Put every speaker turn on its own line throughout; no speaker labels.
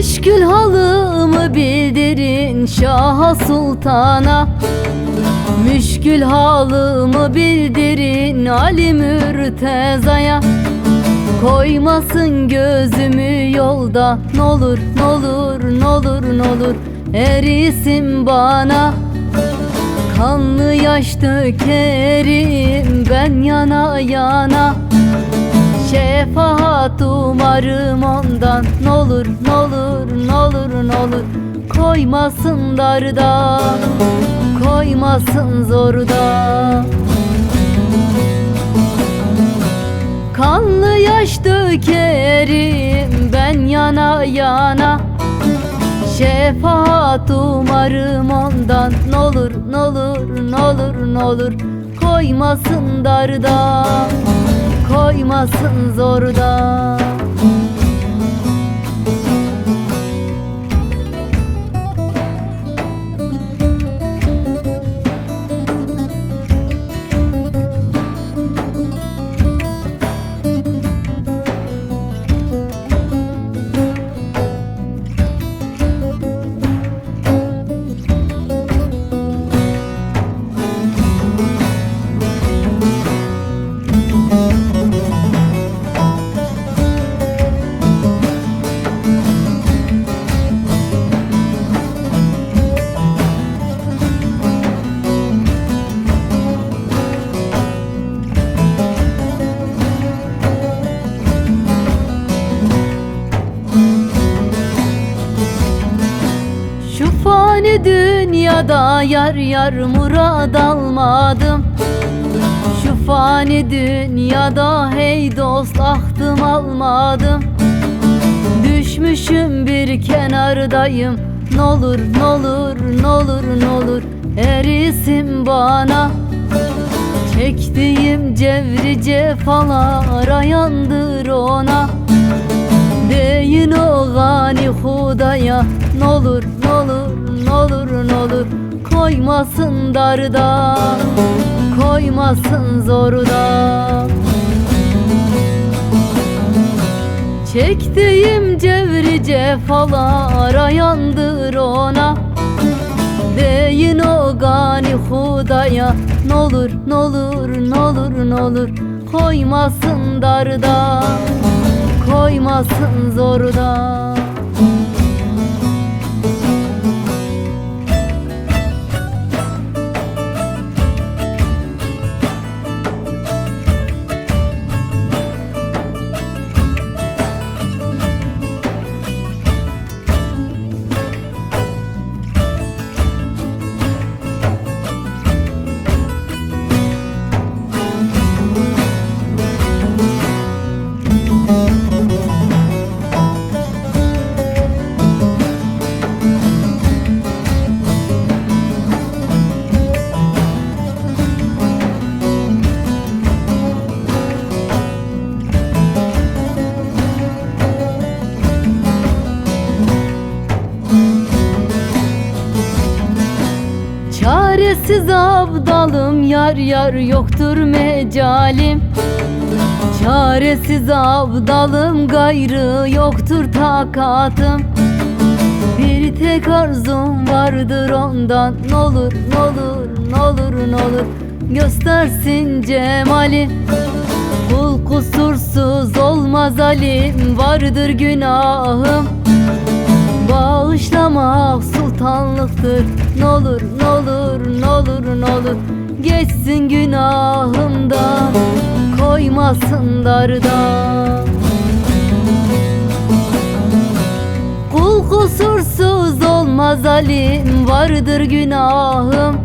Müşkül halımı bildirin Şah Sultan'a. Müşkül halımı bildirin Ali Mürteza'ya. Koymasın gözümü yolda, n'olur, n'olur, n'olur, n'olur erisin bana. Kanlı yaş dökerim ben yana yana. Şefaat umarım ondan, n'olur, n'olur, n'olur, n'olur koymasın darda, koymasın zorda. Kanlı yaş dökerim ben yana yana. Şefaat umarım ondan, n'olur, n'olur, n'olur, n'olur koymasın darda, koymasın zorda. Şu fani dünyada yar yar murad almadım. Şu fani dünyada hey dost ahtım almadım. Düşmüşüm bir kenardayım, n'olur, n'olur, n'olur, n'olur erisin bana. Çektiğim cevri cefalara yandır ona. Deyin o gani Hudaya, n'olur, n'olur, n'olur, n'olur koymasın darda, koymasın zorda. Çektiğim cevri cefalara yandır ona. Deyin o gani Hudaya, n'olur, n'olur, n'olur, n'olur koymasın darda, koymasın zorda. Çaresiz abdalım yar yar yoktur mecalim. Çaresiz abdalım gayrı yoktur takatım. Bir tek arzum vardır ondan, n'olur, n'olur, n'olur, n'olur göstersin cemali. Kul kusursuz olmaz alim, vardır günahım. Bağışlamak sultanlıktır, n'olur, n'olur, n'olur, n'olur geçsin günahımdan, koymasın darda. Kul kusursuz olmaz alim, vardır günahım.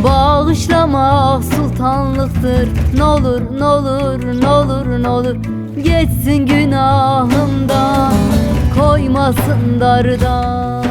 Bağışlamak sultanlıktır, n'olur, n'olur, n'olur, n'olur geçsin günahımdan, koymasın darda.